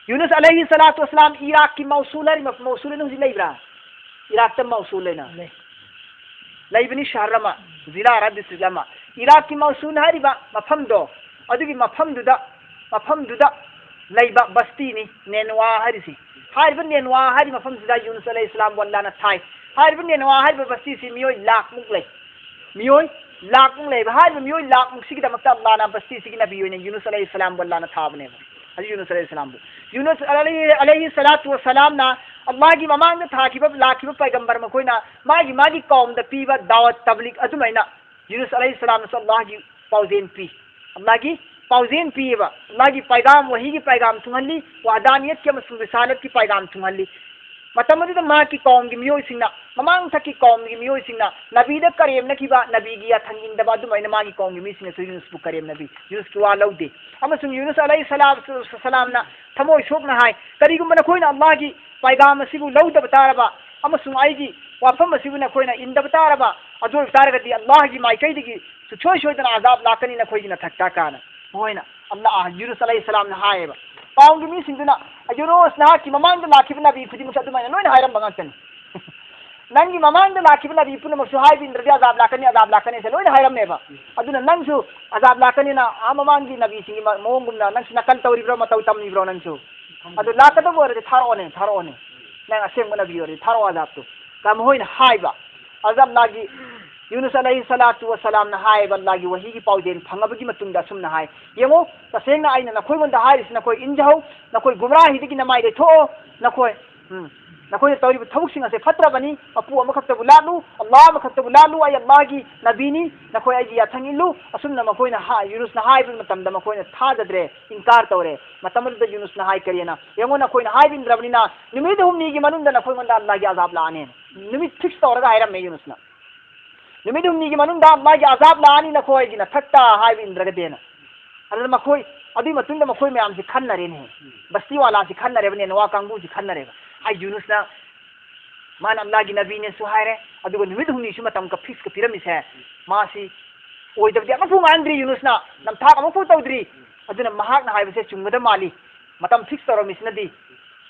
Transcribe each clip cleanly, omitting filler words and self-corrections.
यूनुस अलैहि सलातु वस्सलाम इराक की मौसूल है मौसूल ने हुजी लेब्रा इराक तम मौसूल लेना लेबनी शहर मा जिला रा डिस्ट्रिक्ट मा इराक की मौसूल हरिबा मफम दो अदुगी मफम दुदा लेबा बस्ती नि नेनवा हरिसी हारिबा नेनवा हरि मफम सिदा यूनुस अलैहि सलाम वल्लाना थाई हारिबा नेनवा हरिबा बस्ती सि मियोय लाख मुक ले मियोय लाख मुक ले हारिबा मियोय लाख मुक सिगी दमक्ता अल्लाह ना बस्ती सिगी नबी ने यूनुस अलैहि सलाम वल्लाना थाबने हजरत यूनुस अलैहि सलाम यूनुस अलैहि सलातु वस्सलाम ना अल्लाह की ममांग में थाखिबा लाखिबा पैगंबर मखोइना मागी कौम द पीबा दावत तबलीग अदुमैना यूनुस अलैहि सलाम ने अल्लाह की पाउजेन पी अल्लाह की पाउजेन पीबा अल्लाह की पैगाम वही की पैगाम तुंगली वादानियत के मसुल रिसालत की पैगाम तुंगली मतमदुद मा की कौम की मियोय सिंगना ममांग थकी कौम की मियोय सिंगना नबी द करेम नखिबा नबी की थंगिन दबा दुमैना मागी कौम की मिसिंग सु यूनुस बु करेम नबी यूनुस की वा लौदे अमसुम यूनुस अलैहि सलाम ना थमोय सोकना हाय करिगुम नखोइना अल्लाह की पैगाम असिबु लौदब तारबा अमसुम आईगी वाफम असिबु नखोइना इंदब तारबा अदुल तारगदी अल्लाह की माइकैदगी सुछोय सोयदना अजाब लाकनी नखोइगी न थक्ता काना होइना अल्लाह यूनुस अलैहि सलाम ना हायबा कौम की मिसिंगना यूनुस ना की ममांग लाखिब नबी खुदी मुसा दुमैना लोइन हायरम बंगाचन नंगी ममांग लाखिब नबी पुन मसु हाय बिन रदी अजाब लाकनी से लोइन हायरम नेबा अदुना नंगसु अजाब लाकनी ना आ ममांग की नबी सिंगी मोंगुमना नंगसु नकल तौरिब्रो मतौ तमनिब्रो नंगसु अदु लाकदो बोरे थारोने नंग असेंग नबी ओरे थारो अजाब तो काम होइन हायबा अजाब लागी यूनुस अलैहि सलातु वस्सलाम ना हाय बल्ला की वही की पाउजेन फंगबगी मतुंदा सुमना हाय येमो तसेंगना आइना नखोय गोंदा हारिस नखोय इंजहौ नखोय गुमराही दिगी नमाय दे थो नखोय नखोय तौरी थबुकसिंग असे फत्रबनी अपु अमखतबु लालु अल्लाह मखतबु लालु ay अल्लाह की नबीनी नखोय आई याथंगिलु असुमना मखोयना हा यूनुस ना हाय बिन मतमदा मखोयना थाजद्रे इनकार तौरे मतमद यूनुस ना हाय करियना येमो नखोयना हाय बिन रबनीना निमिद हुमनी की मनुंदा नखोय गोंदा अल्लाह की अजाब लाने निमिद फिक्स तौरगा हायरम मे यूनुस ना निमिद हुमनी की मनुंदा अल्लाह की अजाब लानी नखोय की न थक्ता हाय बिन रगदेना अदर मखोय अदि मतुंदा मखोय मयाम से खन्नरेने बस्ती वाला से खन्नरेबने नवा कांगू से खन्नरेबा आई यूनुस ना मान अल्लाह की नबी ने सुहायरे अदुगो निमिद हुमनी सु मतम का फिक्स का पिरमिस है मासी ओइदबदि अमफु मानद्री यूनुस ना नमथा अमफु तौद्री अदुना महाक ना हायबसे चुंगदा माली मतम फिक्स तौर मिसनदी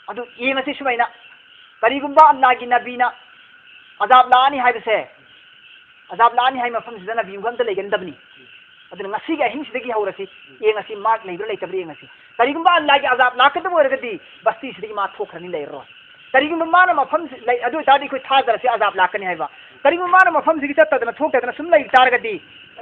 अदु ये मसे सुमैना करिगुंबा अल्लाह की नबी ना अजाब लानी हायबसे अजाब लानी हाय मफम सिदा नबी गंत लेगंदबनी अदुना ngasi ga hin sidagi hawrasi ye ngasi mark leibra leitabri ngasi karigumba Allah ki azab lakata boragadi basti sidagi ma thokhrani leiro karigumba mana mafam lai adu tadi koi thadar se azab lakani haiba karigumba mana mafam sigi tatadana thoktatana sum lai targadi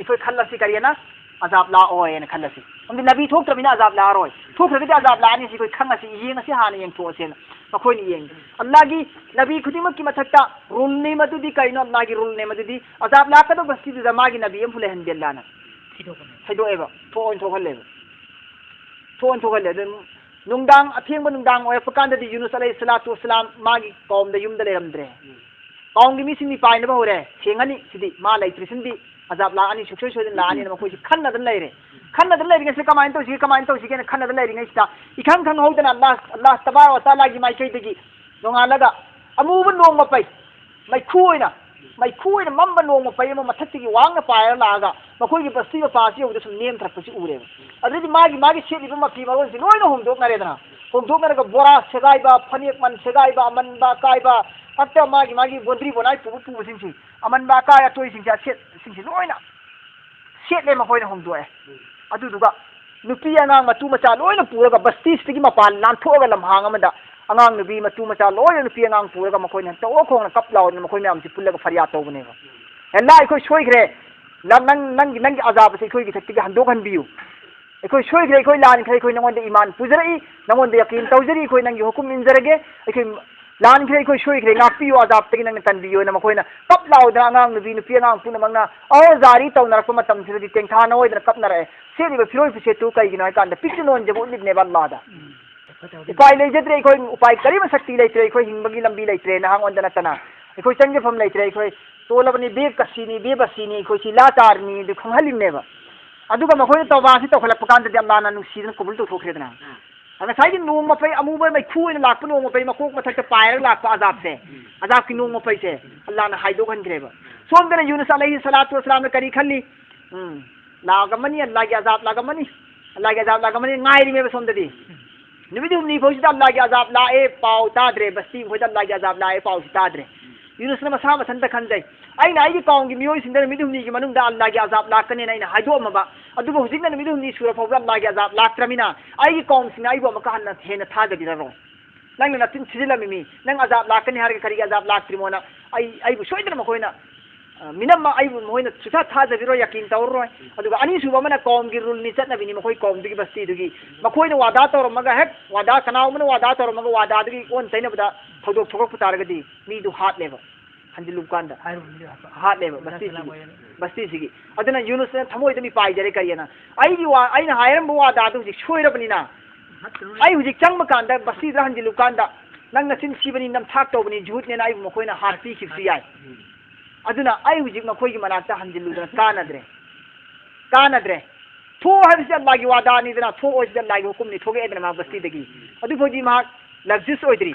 koi khallasi kariyana azab la oy ne khallasi amdi nabi thoktabina azab la roy thokradi azab la ani si koi khangasi yengasi hana yeng thosena मखोई नहीं येंगे अल्लाह की नबी खुदिमत की मथक्ता rule ने मदुदी कइनो अल्लाह की rule ने मदुदी अजाब लाकदो बस्ती जमा की नबी हम फुले हंदेल्लाना थैदो एबा थोन थोहले नुंगदांग अथेंग नुंगदांग ओय फकांददी यूनुस अलैहि सलातु वस्सलाम मागी कौम द युम द लेरमद्रे कौम की मिसिंग नि पाइन बा होरे सेंगनी सिदी मा लाइत्रिसिंदी अजाब ला अनि सुखसोय सोय लानी मखोई खन्नदन लेरे से कमाइन तो के खन्नदन लेरि ngैसा इखंग खंग होदना अल्लाह तबारक व तआला की माइकै दगी नोंगालगा अमुब नोंग मपै मैखुइना मम्ब नोंग मपै म मथक्तिगी वांग पायरा लागा मखोई की बस्ती व पासी होदो सुम नेम थरपसि उरे अदि मागी सेलिबा मफी मरोन सि लोइनो होमदोकनारेदना बोरा सेगाइबा फनेक मन सेगाइबा अमनबा काइबा अत्ता मागी बोंद्री बोनाइ पुबु सिंसि अमनबा काय अतोइ सिंसा सेट सिंसि लोइना सेटले मखोइना होमदोए अदुदुगा नुपी अंगांग मटू मचा लोइना पुरगा बस्ती सिगी मपान लांथोगा लमहांग अमदा अंगांग नुबी मटू मचा लोइना नुपी अंगांग पुरगा मखोइना तो खोंग कप लाउन मखोइना आमसि पुल्लगा फरिया तौबनेबा एला इखोइ सोइग्रे नंग अजाब से इखोइ गिथक्ति हंदोक हनबियु इखोइ सोइग्रे इखोइ लान खै इखोइ नंगोंद ईमान पुजरई नंगोंद यकीन तौजरी इखोइ नंगी हुकुम इंजरगे इखोइ लान खै इखोइ सोइग्रे ngapiyo अजाब तगी नंग तनबियो न मखोइना कप लाउदा अंगांग नुबी नुपी अंगांग पुन मंगना औ जारी तौनरक मतम सिदि तेंथाना ओइदना कपनरे सेरिबा फिरोइ फिसेतु कैगिनो कांदा पिक्सिनोन जबु लिबने बल्लादा उपाय लेजद्रे इखोइ उपाय करिबा शक्ति लेत्रे इखोइ हिंबगी लंबी लेत्रे नहांगोंदना तना इखोइ चंगे फम लेत्रे इखोइ तोलबनी बे कसीनी बे बसीनी इखोइ सि लाचारनी दु खंगहलिमनेबा अदुगा मखोइ तौबासी तौखलप कांदा अल्लाहना नुसीदना कबुल तो थोखरेदना अगर साइड नोंग मपै अमुबे मै खुइन लाप नोंग मपै मकोक मथक पायर लाप अजाब की नोंग मपै से अल्लाह ने हाइदो खनग्रेबा सोमदना यूनुस अलैहि सलातु वस्सलाम ने करी खल्ली लागमनी अल्लाह की अजाब लागमनी गायरी में सोमददी निमित हुमनी फोसिदा अल्लाह की अजाब लाए पाव ताद्रे बस्ती फोसिदा अल्लाह की अजाब लाए पाव ताद्रे यूनुस ने मसा मथंत खंजै अइना आइगी कौम की मियोई सिंदर निमित हुमनी की मनुंग अल्लाह की अजाब लाकने अइना हाइदोमबा अदुबो हुजिकना निमित हुमनी सूर फोबा अल्लाह की अजाब लाक्रमिना आइगी कौम सिंग आइबो मका हन्ना हेना थाजबिररो नंग नतिन सिजिलमिमी नंग अजाब लाकने हार करी अजाब लाक्त्रिमोना आइबो सोइदना मखोइना मिनम आइबो मोइना सुथा थाजबिरो यकीन तौरोय अदुगा अनि सुबा मना कौम की रूल नि चटनबिनी मखोइ कौम दुगी बस्ती दुगी मखोइना वादा तौरमगा हेक वादा कनाउमना वादा तौरमगा वादा दुगी ओन तैनबदा थोदोक थोक पुतारगदी मीदु हात लेबा हंजिलु कांदा हात लेबा बस्ती सिगी अदना यूनुस ने थमोइदमी पाइजरे करियना आइगी वा आइना हायरम वादा दुगी सोइरबनिना आई हुजिक चंग कांदा बस्ती दा हंजिलु कांदा नंग नसिन सिबनी नम थाक तौबनी झूठ ने आई मखोइना हार पी खिबसी याय अदुना आई हुजिक मखोइगी मनाता हंजिलुदना कानद्रे थो हबिस अल्लाह की वादा नि दना थो ओइस अल्लाह की हुकुम नि थोगे एदना मा बस्ती दगी अदु फोजी मा लग्जिस ओइद्री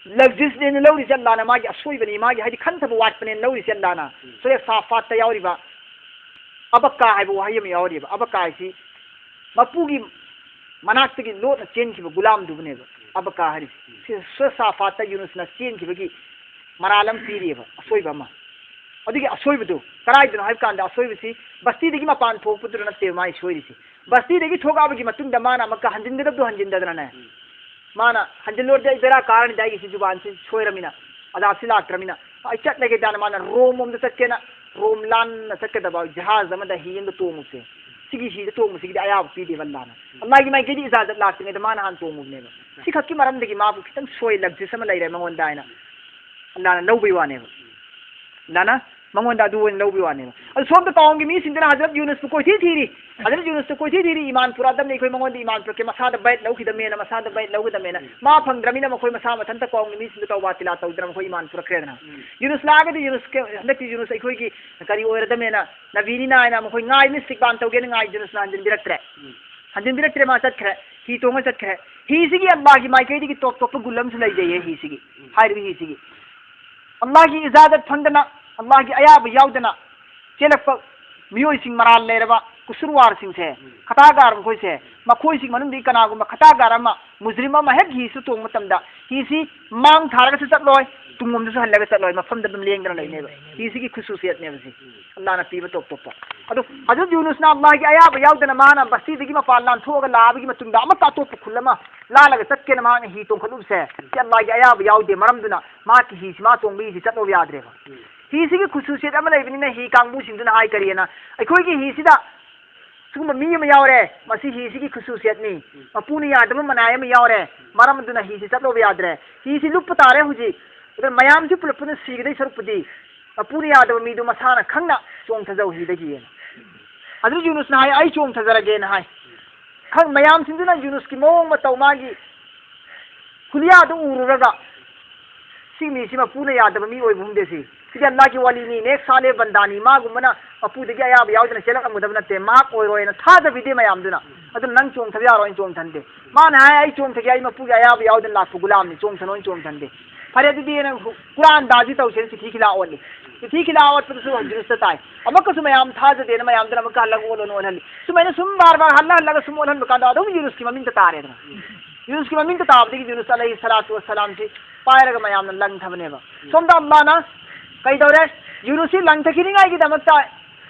लग्जिस ने लौरी अल्लाह ना मागी असोइबनी मागी हादि खंथब वाटपने लौरी अल्लाह ना सोरे साफात यावरिबा अबक्का हाइबो हायम यावरिबा अबक्का हाइसी मपुगी मनाक्तगी लोट चेंखिबा गुलाम दुबनेबा अबक्का हारि सो साफात यूनुस ना चेंखिबगी मरालम पीरिबा असोइबा मा अदुगी असोइबदु कराइदनो हाइब कांदा असोइबसी बस्ती दगी मपान थोकपुदु नते माइ सोइरिसी बस्ती दगी थोगाबगी मतुंग माना मक्का हंजिंददु हंजिंददना माना हंजिलोर बेरा कारण जाएगी सी जुबान से सोयरमिना अदाब से लाक्रमिना चट लगे दाना माना रोम ओम चटकेना रोम लान चटकेदबा जहाज अमदा हियंग तोमुसे सिगी सी तोमुसे गी आयाब पीदे वल्लाना अल्लाह की माई गेदी इजाजत लाक्तिने द माना हान तोमुनेबा सी खक्की मरमदगी माबु खितंग सोय लग्जि सम लैरे मंगोंदा आइना अल्लाह ना लौबी वानेबा लाना मंगोंदा दु वन लौबी वानेबा अल सोम द कौम की मी सिंदना हजरत यूनुस को कोई थी हजरत यूनुस को कोई थी ईमान पुरा दम ने कोई मंगोंदी ईमान पुरा के मसा द बैत लौखि द मेना मसा द बैत लौखि द मेना मा फंगद्रमिना मखोय मसा मथन त कौम की मी सिंद तौबा तिला तौद्रम कोई ईमान पुरा क्रेदना यूनुस लागदि यूनुस के हंदक यूनुस अखोय की करी ओयर द मेना नबीनी ना आइना मखोय गाय नि सिकबान तौगे गाय यूनुस ना हंजिन बिरक्त्रे मा चटखरे ही तोंग चटखरे ही सिगी अल्लाह की माइकेदी की टॉप टॉप गुलम से लई जाइए ही सिगी हाइर ही सिगी अल्लाह की इजाजत फंदना अल्लाह की अयाब याउदना चेलक मियोई सिंग मराल लेरबा कुसुरवार सिंग से खतागार मखोय से मखोय सिंग मनुंग दी कनागुम खतागार अमा मुजरिम अमा हेक ही सु तोंग मतमदा ही सी मांग थारगा से चटलोय तुंगम से हल्लगा चटलोय मफम दम लेंगदना लेनेबा ही सी की खुसूसियत ने बसी अल्लाह ना पीबा टॉप टॉप अदो हजरत यूनुस ना अल्लाह की अयाब याउदना माना बस्ती दिगी मपाल लान थोगा लाबगी मतुंदा अमता टॉप खुलमा लालगा चटके मा ही तोंग खलुब से अल्लाह की अयाब याउदे मरमदुना मा की ही मा तोंग भी चटलो यादरेबा ही सिगी खुसूसियत अमा लेबनिना ही कांगबु सिंदुना हाय करियना अखोय की ही सिदा सुगम मी अमा यावरे मसी ही सिगी खुसूसियत नि मपुनि यादम मनाय अमा यावरे मरमदुना ही सि चटलो यादरे ही सि लुप तारे हुजी उदर मयाम जि पुलपुन सिगदे सरुपदी मपुनि यादम मीदु मसाना खंगना चोंग थजौ ही दगी अदु यूनुस ना हाय आई चोंग थजरगे ना हाय खंग मयाम सिंदुना यूनुस की मोंग मतौ मागी खुलिया दु उरुरगा सिमी सिमा पुने यादम मी ओय भुंदे सी सिदी अल्लाह की वली नी नेक साले बंदानी मा गुमना अपू दगी अयाब याउदना चेलक अमुदब नते मा ओयरोयना थाद बिदे मयामदुना अदु नंग चोंग थबिया रोय चोंग थंदे मान हाय आई चोंग थगी आई मपू अयाब याउदना लाफु गुलाम नि चोंग थनोय चोंग थंदे फरे दिदी न कुरान दाजी तौसेन सिथी खिला ओली सिथी खिला आवत पुसु हजरत ताई अमक सुमयाम थाज दे न मयामदना मक हल्ला ओलो नो हल्ली सुमैन सुम बार बार हल्ला हल्ला सुम ओलन बका दो यूनुस की ममिन तारे यूनुस की ममिन ताब दगी यूनुस अलैहि सलातु वस्सलाम से पायरग मयाम लंग थबनेबा सोमदा अल्लाह ना कई दौरे यूनुसी लंग थकिनिंगाई की दमकता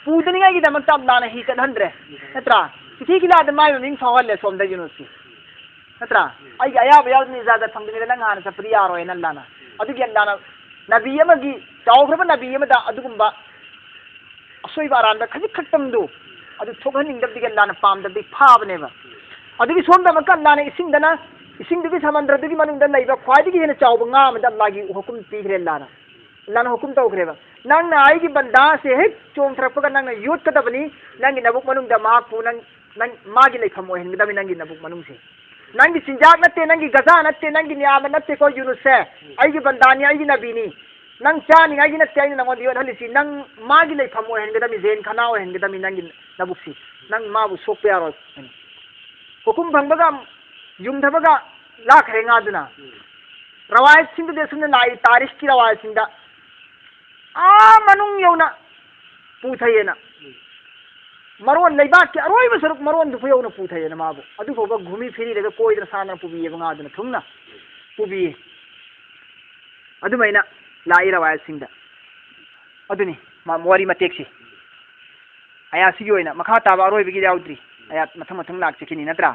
पूदनिंगाई की दमकता अल्लाह ने ही चलहंद्रे नत्रा सिथी खिला द माय मिंग फावल सोमदा यूनुसी नत्रा आई अयाब याउदनी इजाजत फंगने लंग हान सप्रिया रोय अल्लाह ना अदुगी अल्लाह ना नबी अमगी चावख्रब नबी अमदा अदुगुंबा असोइबा अरानदा खजिक खक्तमदु अदु थोगहनिंगदबदी अल्लाह ना पामदबदी फाबनेबा अदुगी सोमदा मक अल्लाह ने इसिंगदगी समंद्रदगी मनुंगदा लैबा ख्वाइदगी हेना चावबा nga अमदा अल्लाह की हुकुम पीग्रे अल्लाह ना हुकुम तौग्रेबा नंग ना आई की बंदा से हेक चोंग थरपगा नंग यूट कदबनी नंग नबुक मनुंगदा माकु नंग मागी लेखम ओहेनगदबी नंग नबुक मनुंग से नंग सिंजाक नत्ते नंग गजा नत्ते नंग नियाम नत्ते को यूनुस से आई की बंदानी आई की नबीनी नंग चानी आई की नत्ते आई नंग दियो हलिसी नंग मागी लेखम ओहेनगदबी जेन खना ओहेनगदबी नंग नबुक सी नंग माबु सोकपे यारो हुकुम भंगबगा युम थबगा लाखरे ngaदुना रवायत सिंह दे सुन लाई तारीख की रवायत सिंह आ मनुंग यौना पूथयेना मरोन लेबाक के अरोइब सरुक मरोन दु फयौना पुथायना माबु अदु फोबा घुमी फिरी लगा कोइदना साना पुबी बंगा दना थुमना पुबी अदु मैना लाइरा वाय सिंगदा अदुनी मा मोरी मतेक्सी आया सिगी ओइना मखा ताबा अरोइबगी याउद्री आया मथम मथम लाक चिकिनी नत्रा